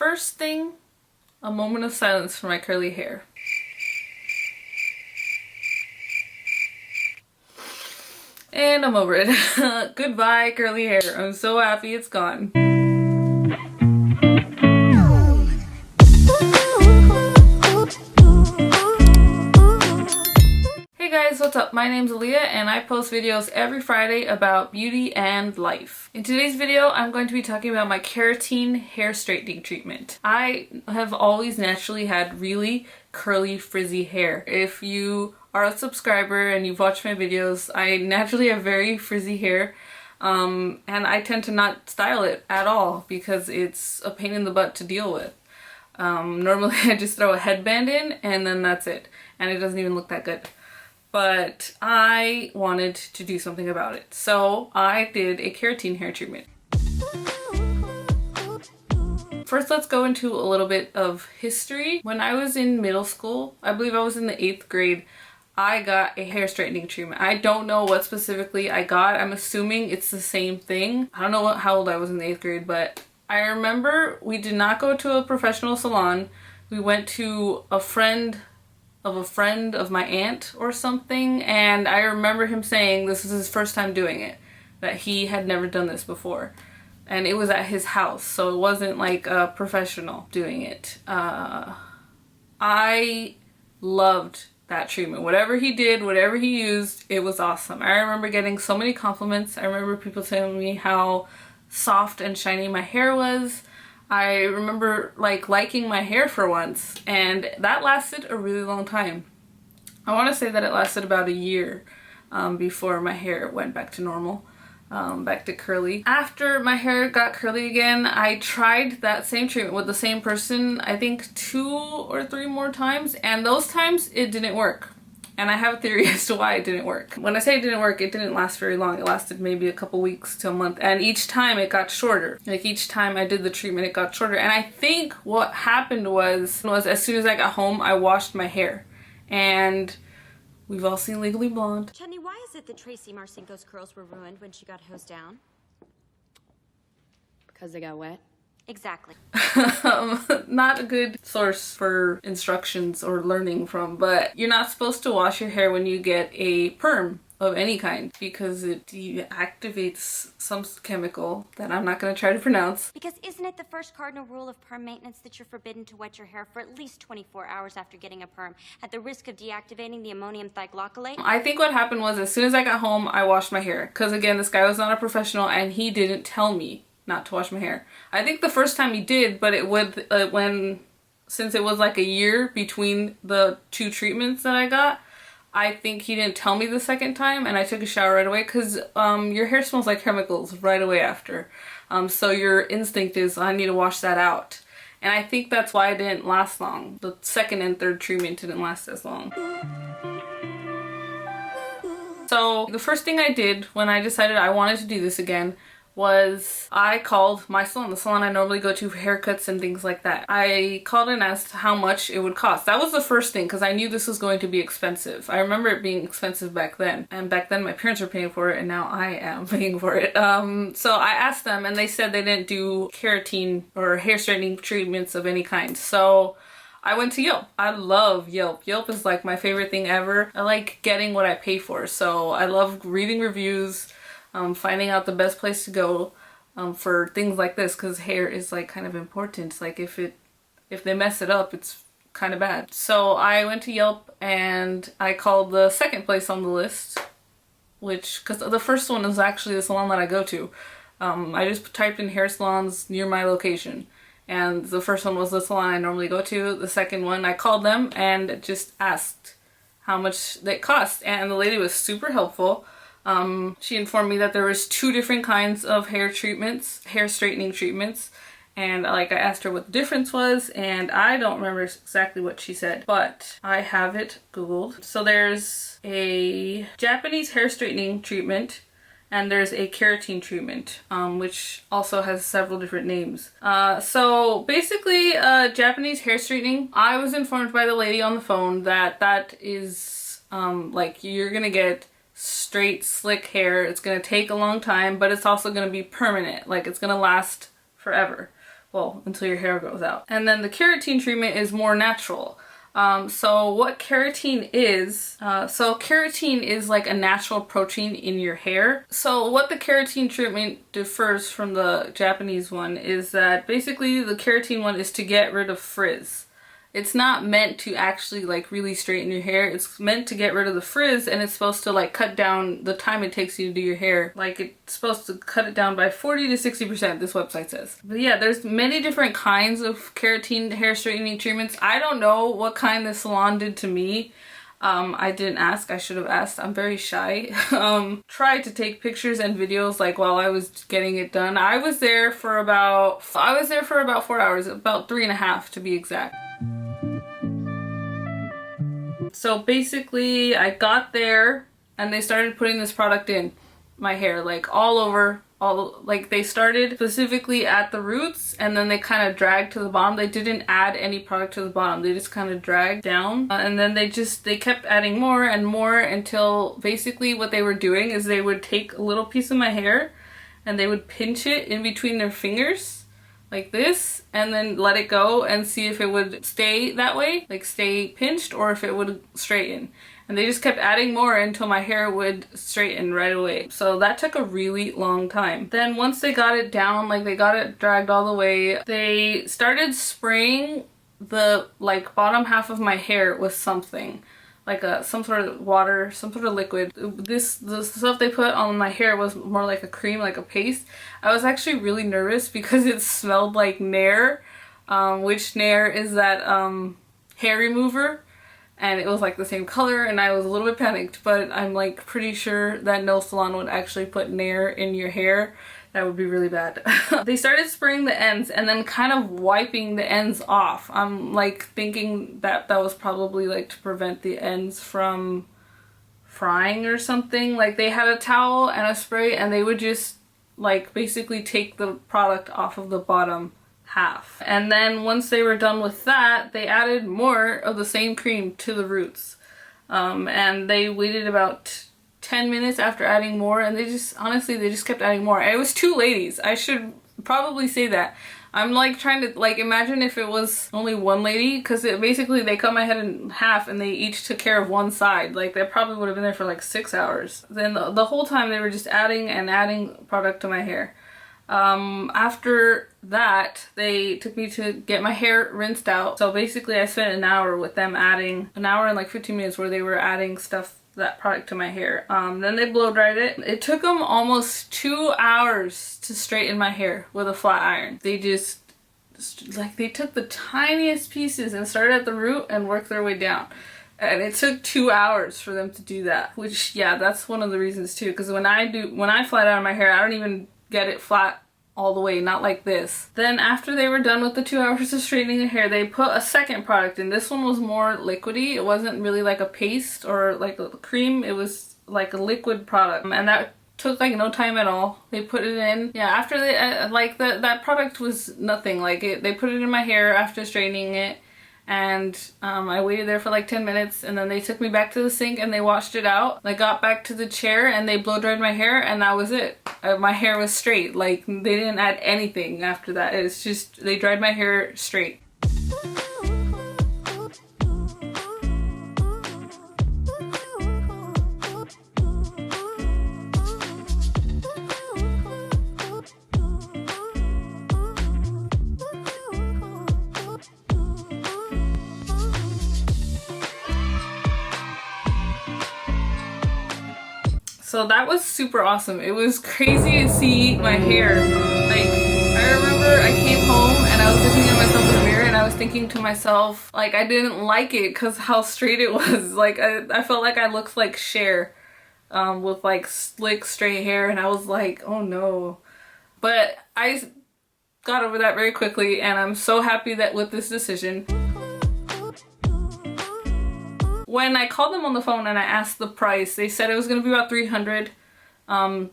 First thing, a moment of silence for my curly hair. And I'm over it. Goodbye, curly hair. I'm so happy it's gone. Hey guys, what's up? My name's Aaliyah and I post videos every Friday about beauty and life. In today's video, I'm going to be talking about my Keratin hair straightening treatment. I have always naturally had really curly, frizzy hair. If you are a subscriber and you've watched my videos, I naturally have very frizzy hair. And I tend to not style it at all because it's a pain in the butt to deal with. Normally I just throw a headband in and then that's it. And it doesn't even look that good. But I wanted to do something about it. So I did a keratin hair treatment. First, let's go into a little bit of history. When I was in middle school, I believe I was in the 8th grade, I got a hair straightening treatment. I don't know what specifically I got. I'm assuming it's the same thing. I don't know how old I was in the 8th grade, but I remember we did not go to a professional salon. We went to a friend of my aunt or something, and I remember him saying this was his first time doing it, that he had never done this before, and it was at his house, so it wasn't like a professional doing it. I loved that treatment. Whatever he did, whatever he used, it was awesome. I remember getting so many compliments. I remember people telling me how soft and shiny my hair was. I remember liking my hair for once, and that lasted a really long time. I want to say that it lasted about a year before my hair went back to normal, back to curly. After my hair got curly again, I tried that same treatment with the same person, I think 2 or 3 more times, and those times it didn't work. And I have a theory as to why it didn't work. When I say it didn't work, it didn't last very long. It lasted maybe a couple weeks to a month. And each time it got shorter. Like each time I did the treatment, it got shorter. And I think what happened was as soon as I got home, I washed my hair. And we've all seen Legally Blonde. Kenny, why is it that Tracy Marcinko's curls were ruined when she got hosed down? Because they got wet? Exactly. Not a good source for instructions or learning from, but you're not supposed to wash your hair when you get a perm of any kind because it deactivates some chemical that I'm not going to try to pronounce. Because isn't it the first cardinal rule of perm maintenance that you're forbidden to wet your hair for at least 24 hours after getting a perm at the risk of deactivating the ammonium thioglycolate? I think what happened was as soon as I got home, I washed my hair because again, this guy was not a professional and he didn't tell me not to wash my hair. I think the first time he did, but it would since it was like a year between the 2 treatments that I got, I think he didn't tell me the second time, and I took a shower right away because your hair smells like chemicals right away after. So your instinct is, I need to wash that out. And I think that's why it didn't last long. The second and third treatment didn't last as long. So the first thing I did when I decided I wanted to do this again was I called my salon, the salon I normally go to for haircuts and things like that. I called and asked how much it would cost. That was the first thing because I knew this was going to be expensive. I remember it being expensive back then. And back then my parents were paying for it and now I am paying for it. So I asked them and they said they didn't do keratin or hair straightening treatments of any kind. So I went to Yelp. I love Yelp. Yelp is like my favorite thing ever. I like getting what I pay for. So I love reading reviews, finding out the best place to go for things like this because hair is like kind of important. Like if they mess it up, it's kind of bad. So I went to Yelp and I called the second place on the list, because the first one is actually the salon that I go to. I just typed in hair salons near my location and the first one was the salon I normally go to. The second one, I called them and just asked how much they cost, and the lady was super helpful. She informed me that there was 2 different kinds of hair straightening treatments, and I asked her what the difference was, and I don't remember exactly what she said, but I have it Googled. So there's a Japanese hair straightening treatment, and there's a keratin treatment, which also has several different names. So basically, Japanese hair straightening, I was informed by the lady on the phone that is, you're gonna get straight slick hair. It's gonna take a long time, but it's also gonna be permanent. Like it's gonna last forever. well, until your hair grows out. And then the keratin treatment is more natural. So what keratin is, keratin is like a natural protein in your hair. So what the keratin treatment differs from the Japanese one is that basically the keratin one is to get rid of frizz. It's not meant to actually like really straighten your hair. It's meant to get rid of the frizz, and it's supposed to like cut down the time it takes you to do your hair. Like it's supposed to cut it down by 40 to 60%, this website says. But yeah, there's many different kinds of keratin hair straightening treatments. I don't know what kind the salon did to me. I didn't ask. I should have asked. I'm very shy. Tried to take pictures and videos like while I was getting it done. I was there for about 4 hours, about 3.5 to be exact. So basically I got there and they started putting this product in my hair, like all over, like they started specifically at the roots and then they kind of dragged to the bottom. They didn't add any product to the bottom. They just kind of dragged down and then they kept adding more and more until basically what they were doing is they would take a little piece of my hair and they would pinch it in between their fingers like this and then let it go and see if it would stay that way, like stay pinched, or if it would straighten. And they just kept adding more until my hair would straighten right away. So that took a really long time. Then once they got it down, like they got it dragged all the way, they started spraying the like bottom half of my hair with something. Like some sort of water, some sort of liquid. The stuff they put on my hair was more like a cream, like a paste. I was actually really nervous because it smelled like Nair, which Nair is that hair remover, and it was like the same color, and I was a little bit panicked, but I'm like pretty sure that no salon would actually put Nair in your hair. That would be really bad. They started spraying the ends and then kind of wiping the ends off. I'm like thinking that that was probably like to prevent the ends from frying or something. Like they had a towel and a spray and they would just like basically take the product off of the bottom half. And then once they were done with that, they added more of the same cream to the roots. And they waited about 10 minutes after adding more, and they just kept adding more. It was 2 ladies. I should probably say that. I'm like trying to like imagine if it was only 1 lady, because basically they cut my head in half and they each took care of one side. Like they probably would have been there for like 6 hours. Then the whole time they were just adding and adding product to my hair. After that, they took me to get my hair rinsed out. So basically I spent an hour with them adding, an hour and like 15 minutes where they were adding that product to my hair. Then they blow dried it. It took them almost 2 hours to straighten my hair with a flat iron. They just, like they took the tiniest pieces and started at the root and worked their way down. And it took 2 hours for them to do that, which yeah, that's one of the reasons too. Because when I flat iron my hair, I don't even get it flat all the way, not like this. Then after they were done with the 2 hours of straightening the hair, they put a second product in. This one was more liquidy. It wasn't really like a paste or like a cream. It was like a liquid product, and that took like no time at all. They put it in. Yeah, after they that product was nothing. Like they put it in my hair after straightening it, and I waited there for like 10 minutes, and then they took me back to the sink and they washed it out. I got back to the chair and they blow dried my hair, and that was it. My hair was straight. Like they didn't add anything after that. It's just they dried my hair straight. So that was super awesome. It was crazy to see my hair. Like, I remember I came home and I was looking at myself in the mirror and I was thinking to myself, like, I didn't like it because how straight it was. Like, I felt like I looked like Cher with like slick straight hair, and I was like, oh no. But I got over that very quickly, and I'm so happy that with this decision. When I called them on the phone and I asked the price, they said it was going to be about $300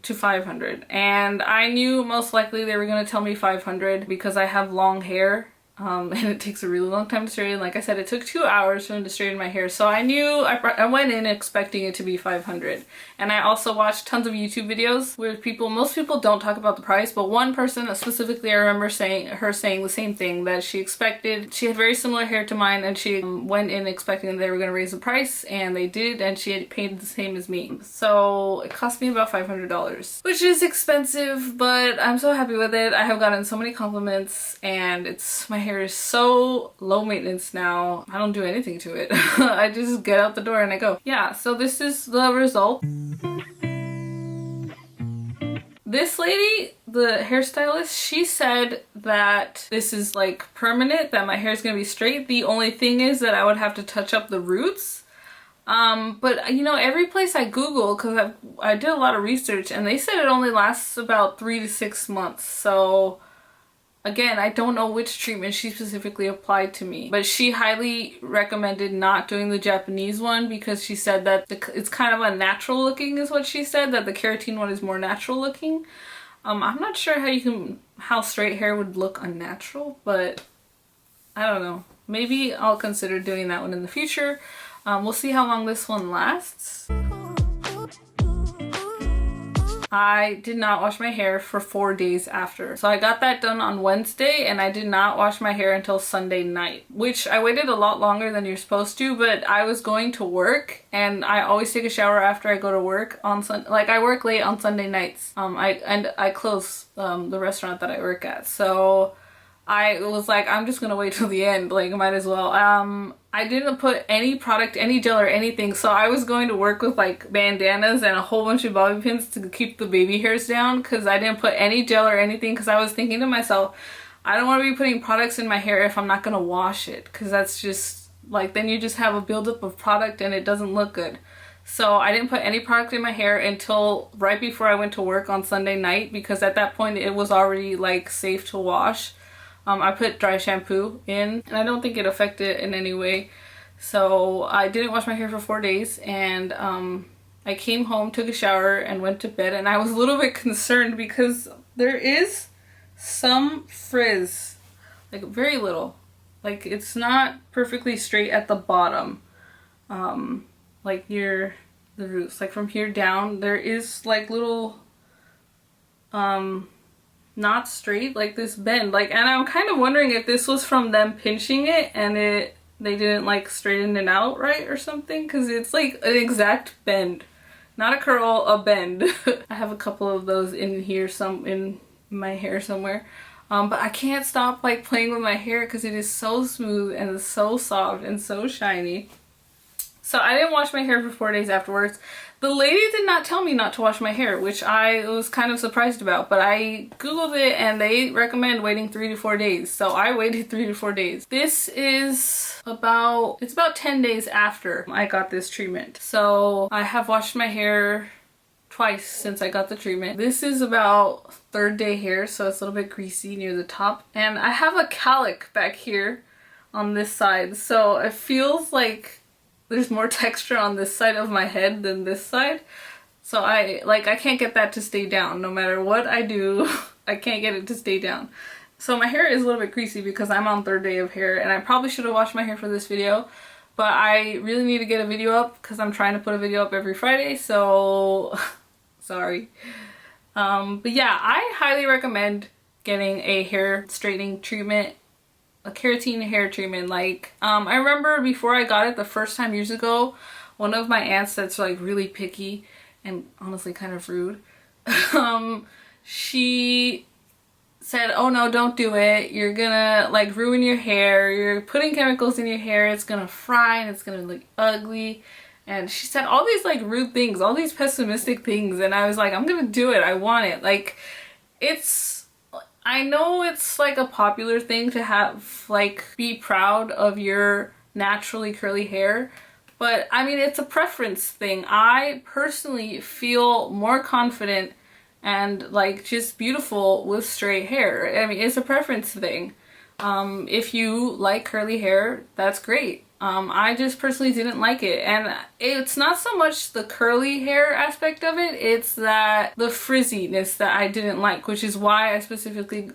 to $500. And I knew most likely they were going to tell me $500 because I have long hair and it takes a really long time to straighten. Like I said, it took 2 hours for him to straighten my hair, so I knew I went in expecting it to be $500. And I also watched tons of YouTube videos where most people don't talk about the price, but one person specifically I remember saying the same thing, that she had very similar hair to mine, and she went in expecting they were going to raise the price, and they did, and she had paid the same as me. So it cost me about $500, which is expensive, but I'm so happy with it. I have gotten so many compliments, and my hair is so low maintenance now. I don't do anything to it. I just get out the door and I go. Yeah, so this is the result. This lady, the hairstylist, she said that this is like permanent, that my hair is gonna be straight. The only thing is that I would have to touch up the roots. But you know, every place I Googled, because I did a lot of research, and they said it only lasts about 3 to 6 months. So again, I don't know which treatment she specifically applied to me, but she highly recommended not doing the Japanese one because she said that it's kind of unnatural looking, is what she said, that the keratin one is more natural looking. I'm not sure how straight hair would look unnatural, but I don't know. Maybe I'll consider doing that one in the future. We'll see how long this one lasts. I did not wash my hair for 4 days after. So I got that done on Wednesday, and I did not wash my hair until Sunday night, which I waited a lot longer than you're supposed to, but I was going to work, and I always take a shower after I go to work on like I work late on Sunday nights. I close the restaurant that I work at. So I was like, I'm just gonna wait till the end, like might as well. I didn't put any product, any gel or anything, so I was going to work with like bandanas and a whole bunch of bobby pins to keep the baby hairs down, because I didn't put any gel or anything, because I was thinking to myself, I don't want to be putting products in my hair if I'm not gonna wash it, because that's just like, then you just have a buildup of product and it doesn't look good. So I didn't put any product in my hair until right before I went to work on Sunday night, because at that point it was already like safe to wash. I put dry shampoo in, and I don't think it affected it in any way. So I didn't wash my hair for 4 days, and I came home, took a shower, and went to bed. And I was a little bit concerned because there is some frizz, like very little. Like it's not perfectly straight at the bottom, like near the roots. Like from here down, there is like little not straight, like this bend, like, and I'm kind of wondering if this was from them pinching it and they didn't like straighten it out right or something, because it's like an exact bend, not a curl, a bend. I have a couple of those in here, some in my hair somewhere, but I can't stop like playing with my hair because it is so smooth and so soft and so shiny. So I didn't wash my hair for 4 days afterwards. The lady did not tell me not to wash my hair, which I was kind of surprised about, but I Googled it and they recommend waiting 3 to 4 days. So I waited 3 to 4 days. This is about 10 days after I got this treatment. So I have washed my hair twice since I got the treatment. This is about 3rd day hair, so it's a little bit greasy near the top. And I have a cowlick back here on this side, so it feels like there's more texture on this side of my head than this side. So I can't get that to stay down. No matter what I do, I can't get it to stay down. So my hair is a little bit greasy because I'm on 3rd day of hair, and I probably should have washed my hair for this video, but I really need to get a video up because I'm trying to put a video up every Friday, so sorry. But yeah, I highly recommend getting a hair straightening treatment, a keratin hair treatment. Like I remember before I got it the first time years ago, one of my aunts that's like really picky and honestly kind of rude, she said, oh no, don't do it, you're gonna like ruin your hair, you're putting chemicals in your hair, it's gonna fry and it's gonna look ugly. And she said all these like rude things, all these pessimistic things, and I was like, I'm gonna do it, I want it. Like, I know it's like a popular thing to have, like, be proud of your naturally curly hair, but I mean, it's a preference thing. I personally feel more confident and like just beautiful with straight hair. I mean, it's a preference thing. If you like curly hair, that's great. I just personally didn't like it, and it's not so much the curly hair aspect of it, it's that the frizziness that I didn't like, which is why I specifically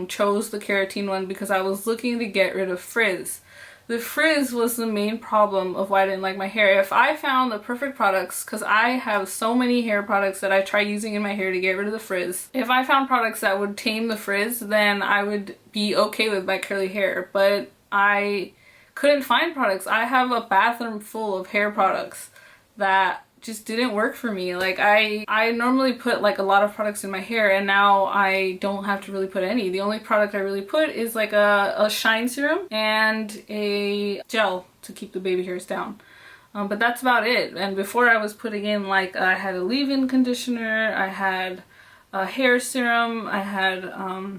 chose the keratin one, because I was looking to get rid of frizz. The frizz was the main problem of why I didn't like my hair. If I found the perfect products, because I have so many hair products that I try using in my hair to get rid of the frizz. If I found products that would tame the frizz, then I would be okay with my curly hair, but I couldn't find products. I have a bathroom full of hair products that just didn't work for me. Like I normally put like a lot of products in my hair, and now I don't have to really put any. The only product I really put is like a shine serum and a gel to keep the baby hairs down. But that's about it. And before I was putting in, like, I had a leave-in conditioner, I had a hair serum, I had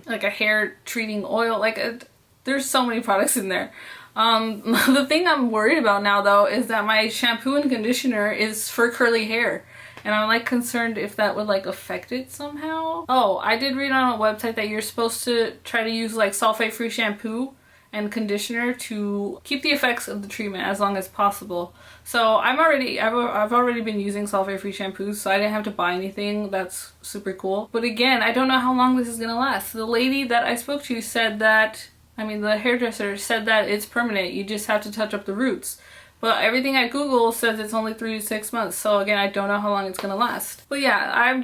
like a hair treating oil, like there's so many products in there. The thing I'm worried about now though is that my shampoo and conditioner is for curly hair, and I'm like concerned if that would like affect it somehow. Oh, I did read on a website that you're supposed to try to use like sulfate free shampoo and conditioner to keep the effects of the treatment as long as possible. So I've already been using sulfate free shampoos, so I didn't have to buy anything. That's super cool. But again, I don't know how long this is gonna last. The lady that I spoke to said that, I mean, the hairdresser said that it's permanent, you just have to touch up the roots. But everything at Google says it's only 3 to 6 months, so again, I don't know how long it's gonna last. But yeah, I'm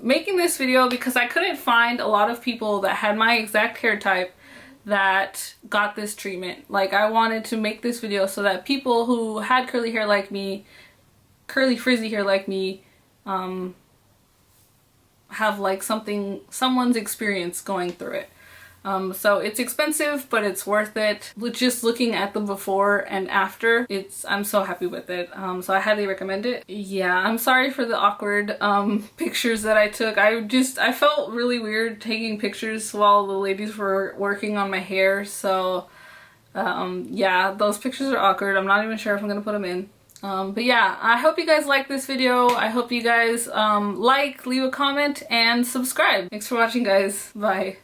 making this video because I couldn't find a lot of people that had my exact hair type that got this treatment. Like, I wanted to make this video so that people who had curly hair like me, curly frizzy hair like me, have like someone's experience going through it. So it's expensive, but it's worth it. Just looking at the before and after, I'm so happy with it. So I highly recommend it. Yeah, I'm sorry for the awkward pictures that I took. I felt really weird taking pictures while the ladies were working on my hair. So yeah, those pictures are awkward. I'm not even sure if I'm gonna put them in. But yeah, I hope you guys like this video. I hope you guys leave a comment, and subscribe. Thanks for watching, guys. Bye.